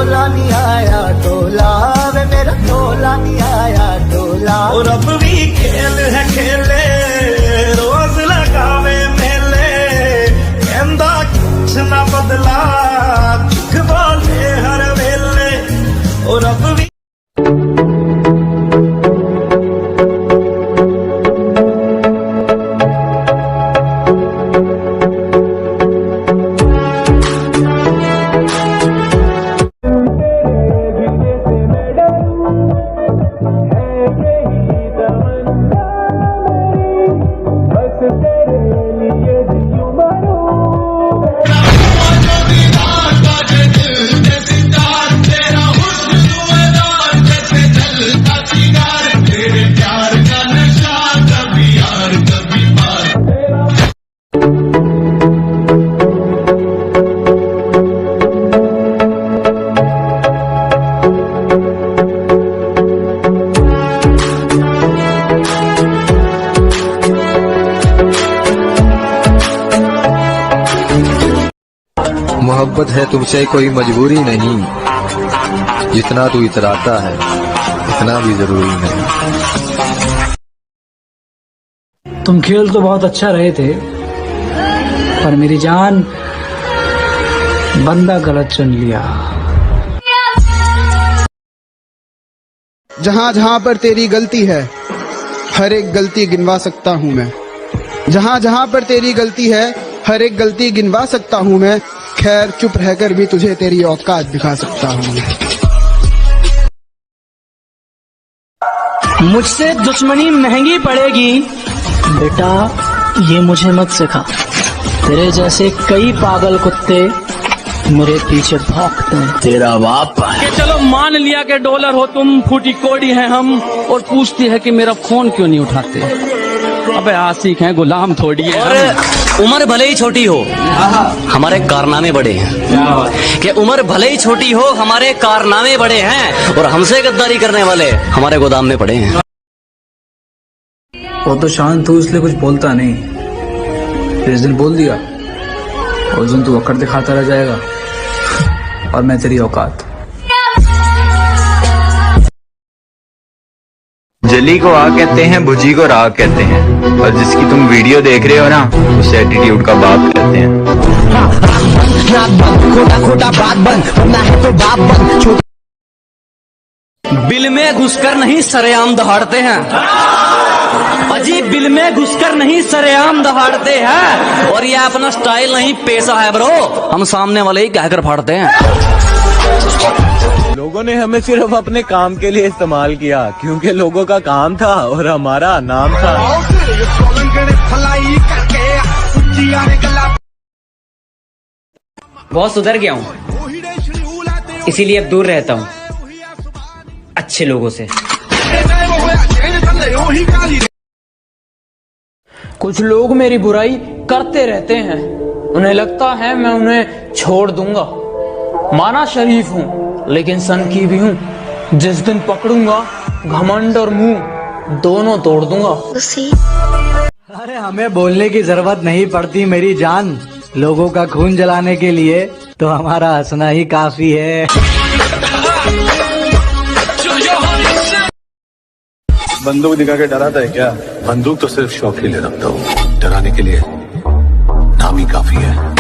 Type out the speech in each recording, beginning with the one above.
टोला नहीं आया टोला वे मेरा टोला नहीं आया टोला। और अब भी खेल है खेले रोज लगावे मेले कहंदा कुछ ना बदला दुख बोले हर वेले। और अब भी मोहब्बत है तुमसे कोई मजबूरी नहीं, जितना तू इतराता है इतना भी जरूरी नहीं। तुम खेल तो बहुत अच्छा रहे थे, पर मेरी जान बंदा गलत चुन लिया। जहाँ जहाँ पर तेरी गलती है हर एक गलती गिनवा सकता हूँ मैं। जहाँ जहाँ पर तेरी गलती है हर एक गलती गिनवा सकता हूँ मैं। खैर चुप रहकर भी तुझे तेरी औकात दिखा सकता हूँ मैं। मुझसे दुश्मनी महंगी पड़ेगी बेटा, ये मुझे मत सिखा। तेरे जैसे कई पागल कुत्ते मेरे पीछे भौंकते हैं। तेरा बाप है। चलो मान लिया कि डॉलर हो तुम, फूटी कोड़ी है हम, और पूछती है कि मेरा फोन क्यों नहीं उठाते। अबे आशिक हैं, गुलाम थोड़ी है। और उम्र भले ही छोटी हो हमारे कारनामे बड़े हैं। कि उम्र भले ही छोटी हो हमारे कारनामे बड़े हैं, और हमसे गद्दारी करने वाले हमारे गोदाम में पड़े हैं। वो तो शांत हूँ इसलिए कुछ बोलता नहीं। जिस दिन बोल दिया उस दिन तू अकड़ दिखाता रह जाएगा, और मैं तेरी औकात। जली को आ कहते हैं, भुजी को राग कहते हैं, और जिसकी तुम वीडियो देख रहे हो ना उसे एटीट्यूड का बाप कहते हैं। बिल में घुसकर नहीं सरेआम दहाड़ते हैं अजी, बिल में घुसकर नहीं सरेआम दहाड़ते हैं। और ये अपना स्टाइल नहीं पेशा है ब्रो, हम सामने वाले ही कहकर फाड़ते हैं। लोगों ने हमें सिर्फ अपने काम के लिए इस्तेमाल किया, क्योंकि लोगों का काम था और हमारा नाम था। बहुत सुधर गया हूँ, इसीलिए अब दूर रहता हूँ अच्छे लोगों से। कुछ लोग मेरी बुराई करते रहते हैं, उन्हें लगता है मैं उन्हें छोड़ दूंगा। माना शरीफ हूँ लेकिन सनकी भी हूँ। जिस दिन पकड़ूंगा घमंड और मुंह दोनों तोड़ दूंगा। अरे हमें बोलने की जरूरत नहीं पड़ती मेरी जान, लोगों का खून जलाने के लिए तो हमारा हंसना ही काफी है। बंदूक दिखा के डराता है क्या? बंदूक तो सिर्फ शौक के लिए रखता हूँ, डराने के लिए नाम ही काफी है।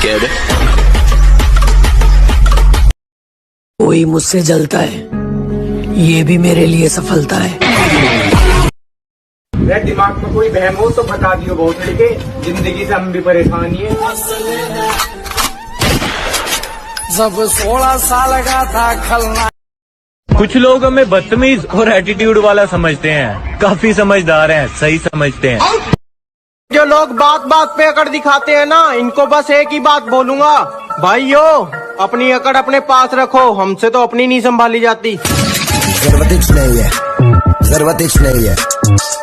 क्या है? कोई मुझसे जलता है, ये भी मेरे लिए सफलता है। दिमाग में कोई बहम हो तो बता दियो बहुत लड़के, जिंदगी से हम भी परेशान ही है। जब 16 साल का था खलना। कुछ लोग हमें बदतमीज और एटीट्यूड वाला समझते हैं, काफी समझदार हैं, सही समझते हैं। जो लोग बात बात पे अकड़ दिखाते हैं ना, इनको बस एक ही बात बोलूंगा, भाइयों अपनी अकड़ अपने पास रखो, हमसे तो अपनी नहीं संभाली जाती। जरूरत नहीं है, जरूरत नहीं है,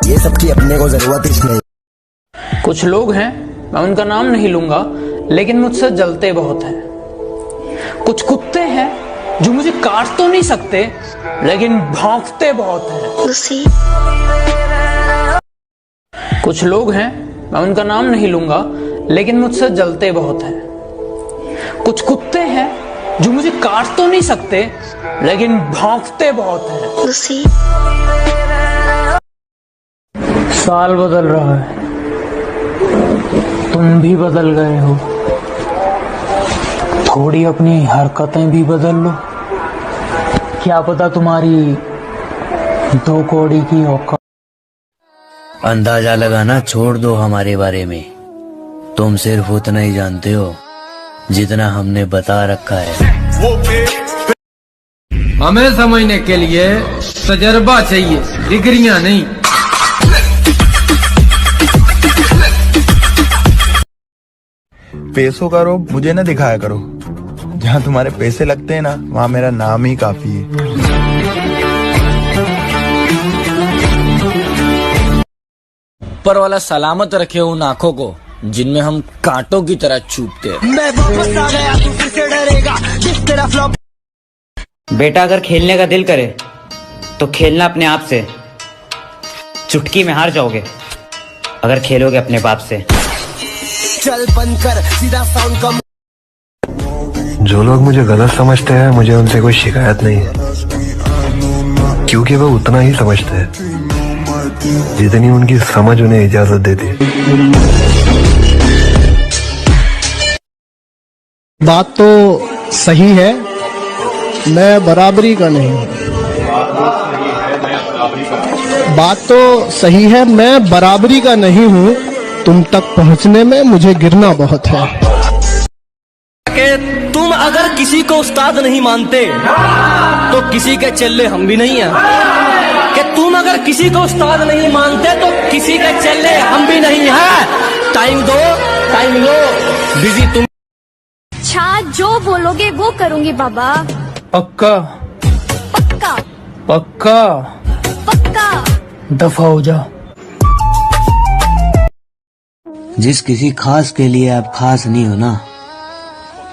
ये सबकी अपने को जरूरत नहीं। कुछ लोग हैं, मैं उनका नाम नहीं लूंगा, लेकिन मुझसे जलते बहुत हैं। कुछ कुत्ते हैं जो मुझे काट तो नहीं सकते, लेकिन भौंकते बहुत हैं। कुछ लोग हैं, मैं उनका नाम नहीं लूंगा, लेकिन मुझसे जलते बहुत हैं। कुछ कुत्ते हैं जो मुझे काट तो नहीं सकते, लेकिन भौंकते बहुत हैं। साल बदल रहा है, तुम भी बदल गए हो। थोड़ी अपनी हरकतें भी बदल लो, क्या पता तुम्हारी 2 कौड़ी की औकात। अंदाजा लगाना छोड़ दो हमारे बारे में। तुम सिर्फ उतना ही जानते हो जितना हमने बता रखा है। हमें समझने के लिए तजर्बा चाहिए, डिग्रियां नहीं। पैसों का रोब मुझे न दिखाया करो। जहाँ तुम्हारे पैसे लगते हैं ना, वहाँ मेरा नाम ही काफी है। ऊपर वाला सलामत रखे उन आंखों को जिनमें हम कांटों की तरह चुभते हैं। बेटा, अगर खेलने का दिल करे तो खेलना अपने आप से। चुटकी में हार जाओगे अगर खेलोगे अपने बाप से। चल बंद कर, सीधा साउंड कम। जो लोग मुझे गलत समझते हैं, मुझे उनसे कोई शिकायत नहीं है, क्योंकि वो उतना ही समझते हैं जितनी उनकी समझ उन्हें इजाजत देती। बात तो सही है, मैं बराबरी का नहीं हूँ। बात तो सही है, मैं बराबरी का नहीं हूँ। तुम तक पहुँचने में मुझे गिरना बहुत है। कि तुम अगर किसी को उस्ताद नहीं मानते तो किसी के चेले हम भी नहीं हैं। कि तुम अगर किसी को उस्ताद नहीं मानते तो किसी के चेले हम भी नहीं हैं। टाइम दो, टाइम लो, बिजी तुम। अच्छा, जो बोलोगे वो करूंगी बाबा। पक्का पक्का पक्का पक्का। दफा हो जा। जिस किसी खास के लिए आप खास नहीं हो ना,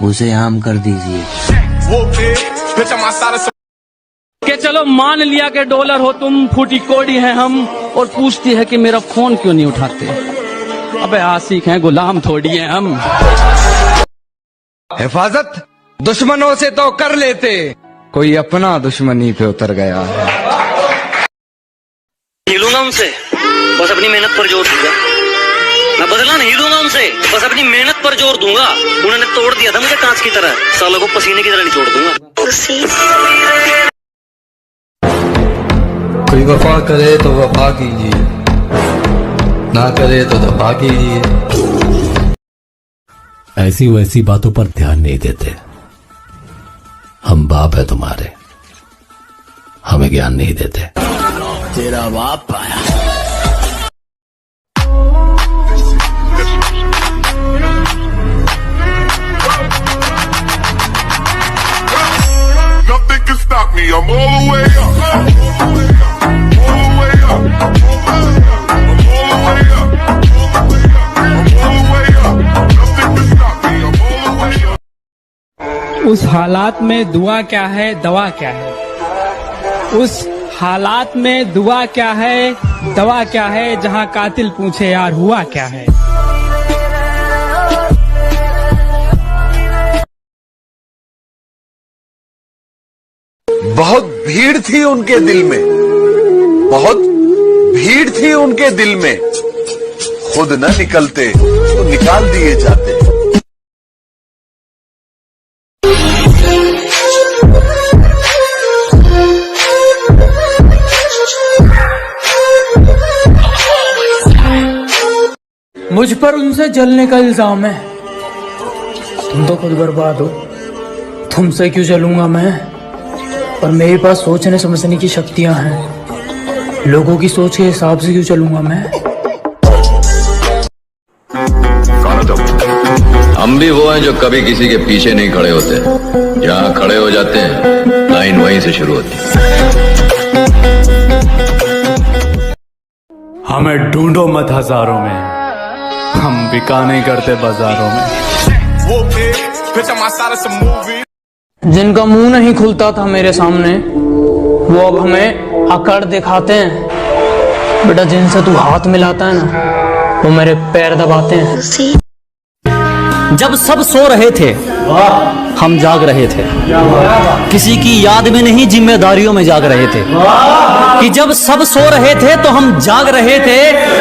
उसे आम कर दीजिए। के चलो मान लिया कि डॉलर हो तुम, फूटी कोड़ी है हम, और पूछती है कि मेरा फोन क्यों नहीं उठाते। अबे आशिक हैं, गुलाम थोड़ी हैं हम। हिफाजत दुश्मनों से तो कर लेते, कोई अपना दुश्मनी पे उतर गया है। नहीं लूंगा उनसे, बस अपनी मेहनत पर जोर दूंगा। मैं बदला नहीं लूंगा उनसे, बस अपनी मेहनत पर जोर दूंगा। उन्होंने तोड़ दिया था मुझे कांच की तरह, सालों को पसीने की तरह नहीं छोड़ दूंगा। कोई वफा करे तो वफा कीजिए, ना करे तो दफा कीजिए। ऐसी वैसी बातों पर ध्यान नहीं देते। हम बाप है तुम्हारे, हमें ज्ञान नहीं देते। तेरा बाप आया। Nothing can stop me. I'm all the way up. All the way up. All the way up. I'm all the way up. I'm all the way up. Nothing can stop me. I'm all the way up. उस हालात में दुआ क्या है, दवा क्या है? उस हालात में दुआ क्या है, दवा क्या है? जहां कातिल पूछे यार हुआ क्या है? बहुत भीड़ थी उनके दिल में, बहुत भीड़ थी उनके दिल में। खुद न निकलते तो निकाल दिए जाते। मुझ पर उनसे जलने का इल्जाम है। तुम तो खुद बर्बाद हो, तुमसे क्यों जलूंगा मैं? और मेरे पास सोचने समझने की शक्तियां हैं, लोगों की सोच के हिसाब से क्यों चलूंगा मैं? हम भी वो हैं जो कभी किसी के पीछे नहीं खड़े होते, जहाँ खड़े हो जाते हैं लाइन वहीं से शुरू होती है। हमें ढूंढो मत हजारों में, हम बिका नहीं करते बाजारों में। जिनका मुंह नहीं खुलता था मेरे सामने, वो अब हमें अकड़ दिखाते हैं। बेटा, जिनसे तू हाथ मिलाता है ना, वो मेरे पैर दबाते हैं। जब सब सो रहे थे हम जाग रहे थे, किसी की याद में नहीं जिम्मेदारियों में जाग रहे थे। कि जब सब सो रहे थे तो हम जाग रहे थे,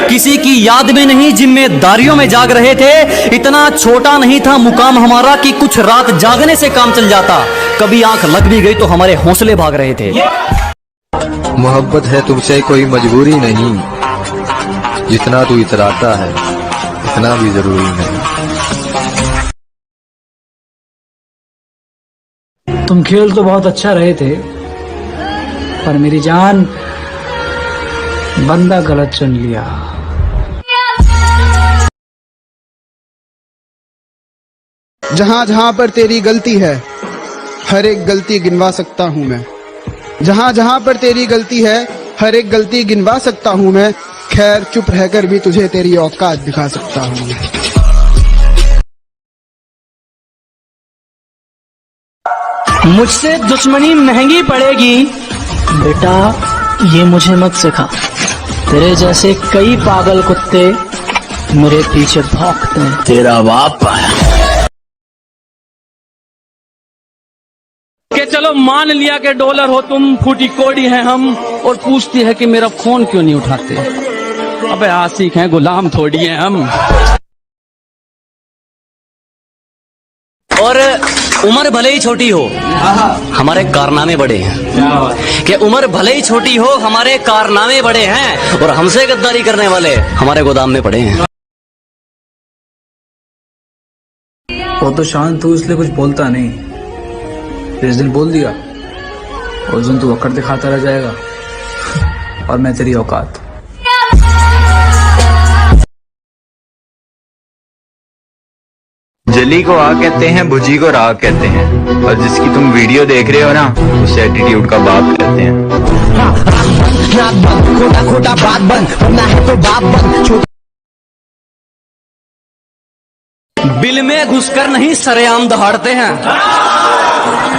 किसी की याद में नहीं जिम्मेदारियों में जाग रहे थे। इतना छोटा नहीं था मुकाम हमारा कि कुछ रात जागने से काम चल जाता। कभी आंख लग भी गई तो हमारे हौसले भाग रहे थे। मोहब्बत है तुमसे कोई मजबूरी नहीं, जितना तू इतराता है इतना भी जरूरी नहीं। तुम खेल तो बहुत अच्छा रहे थे, पर मेरी जान बंदा गलत चुन लिया। जहां जहां पर तेरी गलती है हर एक गलती गिनवा सकता हूं मैं। जहां जहां पर तेरी गलती है हर एक गलती गिनवा सकता हूं मैं। खैर चुप रहकर भी तुझे तेरी औकात दिखा सकता हूं मैं। मुझसे दुश्मनी महंगी पड़ेगी बेटा, ये मुझे मत सिखा। तेरे जैसे कई पागल कुत्ते मेरे पीछे भौंकते हैं। तेरा बाप आया। कि चलो मान लिया कि डॉलर हो तुम, फूटी कोड़ी है हम, और पूछती है कि मेरा फोन क्यों नहीं उठाते। अबे आशिक हैं, गुलाम थोड़ी हैं हम। और उम्र भले ही छोटी हो हमारे कारनामे बड़े हैं। कि उम्र भले ही छोटी हो हमारे कारनामे बड़े हैं, और हमसे गद्दारी करने वाले हमारे गोदाम में पड़े हैं। वो तो शांत हूँ इसलिए कुछ बोलता नहीं। जिस दिन बोल दिया उस दिन तू अकड़ दिखाता रह जाएगा, और मैं तेरी औकात। जली को आ कहते हैं, भुजी को राग कहते हैं, और जिसकी तुम वीडियो देख रहे हो ना उसे एटीट्यूड का बाप कहते हैं। खोटा खोटा बात बंद वरना है तो बाप बंद। बिल में घुसकर नहीं सरेआम दहाड़ते हैं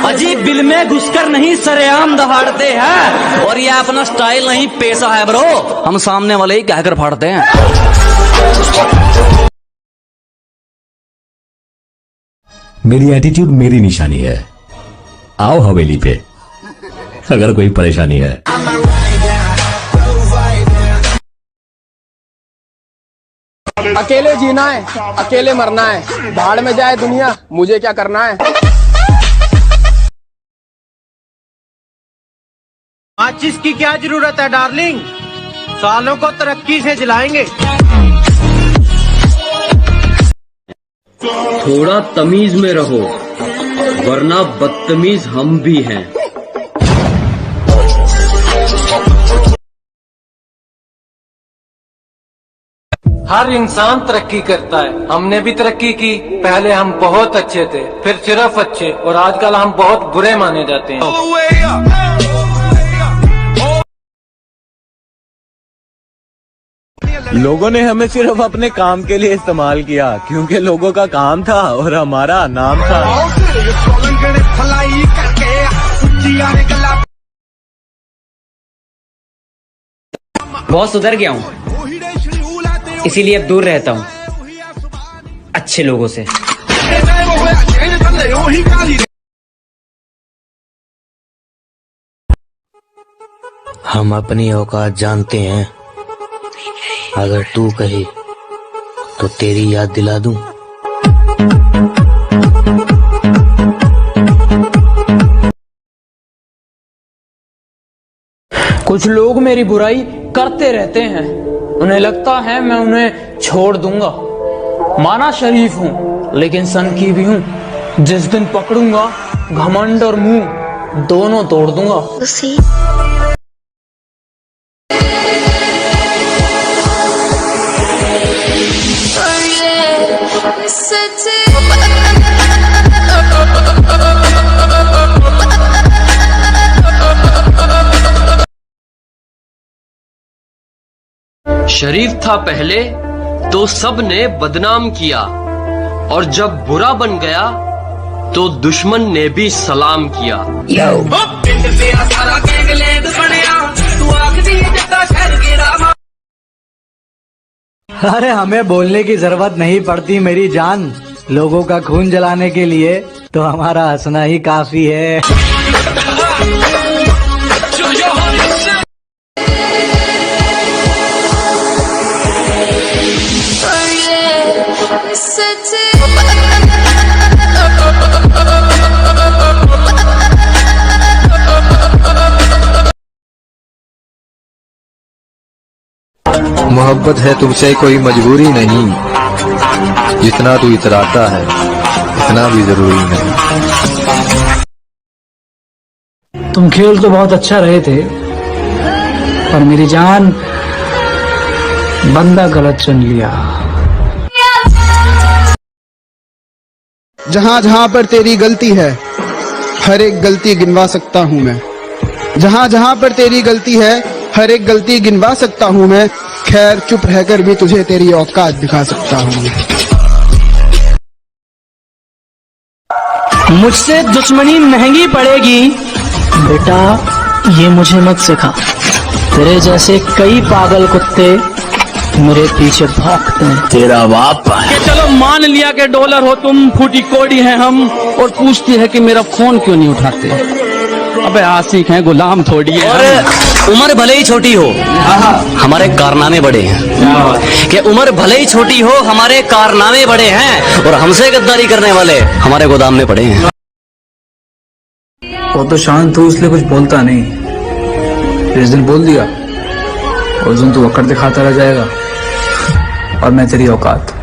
अजी, बिल में घुसकर नहीं सरेआम दहाड़ते हैं। और ये अपना स्टाइल नहीं पेशा है ब्रो, हम सामने वाले ही कहकर फाड़ते हैं। मेरी एटीट्यूड मेरी निशानी है। आओ हवेली पे अगर कोई परेशानी है। अकेले जीना है, अकेले मरना है। भाड़ में जाए दुनिया, मुझे क्या करना है। माचिस की क्या जरूरत है डार्लिंग, सालों को तरक्की से जलाएंगे। थोड़ा तमीज में रहो वरना बदतमीज हम भी हैं। हर इंसान तरक्की करता है, हमने भी तरक्की की। पहले हम बहुत अच्छे थे, फिर सिर्फ अच्छे, और आजकल हम बहुत बुरे माने जाते हैं। लोगों ने हमें सिर्फ अपने काम के लिए इस्तेमाल किया, क्योंकि लोगों का काम था और हमारा नाम था। बहुत सुधर गया हूँ, इसीलिए अब दूर रहता हूँ अच्छे लोगों से। हम अपनी औकात जानते हैं, अगर तू कहे तो तेरी याद दिला दूं। कुछ लोग मेरी बुराई करते रहते हैं, उन्हें लगता है मैं उन्हें छोड़ दूंगा। माना शरीफ हूं लेकिन सन की भी हूं। जिस दिन पकड़ूंगा घमंड और मुंह दोनों तोड़ दूंगा। शरीफ था पहले तो सब ने बदनाम किया, और जब बुरा बन गया तो दुश्मन ने भी सलाम किया। अरे हमें बोलने की जरूरत नहीं पड़ती मेरी जान, लोगों का खून जलाने के लिए तो हमारा हंसना ही काफी है। मोहब्बत है तुमसे कोई मजबूरी नहीं, जितना तू इतराता है इतना भी जरूरी नहीं। तुम खेल तो बहुत अच्छा रहे थे, पर मेरी जान बंदा गलत चुन लिया। जहां जहां पर तेरी गलती है हर एक गलती गिनवा सकता हूं मैं। जहां जहां पर तेरी गलती है हर एक गलती गिनवा सकता हूं मैं। खैर चुप रहकर भी तुझे तेरी औकात दिखा सकता हूं मैं। मुझसे दुश्मनी महंगी पड़ेगी बेटा, ये मुझे मत सिखा। तेरे जैसे कई पागल कुत्ते मेरे पीछे भौंकते हैं। तेरा बाप कि चलो मान लिया कि डॉलर हो तुम, फूटी कोड़ी हैं हम, और पूछती है कि मेरा फोन क्यों नहीं उठाते। अबे आशिक हैं, गुलाम थोड़ी है। और उम्र भले ही छोटी हो हमारे कारनामे बड़े हैं। कि उम्र भले ही छोटी हो हमारे कारनामे बड़े हैं, और हमसे गद्दारी करने वाले हमारे गोदाम में पड़े हैं। वो तो शांत हो इसलिए कुछ बोलता नहीं। जिस दिन बोल दिया उस दिन तू अकड़ दिखाता रह जाएगा, और मैं तेरी औकात।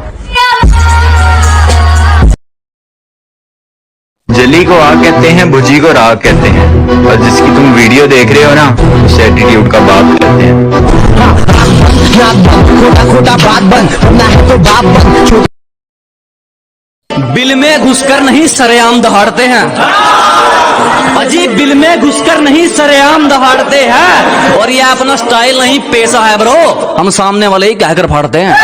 जली को आग कहते हैं, भुजी को राग कहते हैं, और जिसकी तुम वीडियो देख रहे हो ना उसे एटीट्यूड का बाप कहते हैं। खोटा बात बंद ना है तो बाप बंद। बिल में घुसकर नहीं सरेआम दहाड़ते हैं अजी, बिल में घुसकर नहीं सरेआम दहाड़ते हैं, और ये अपना स्टाइल नहीं पेशा है ब्रो, हम सामने वाले ही कहकर फाड़ते हैं।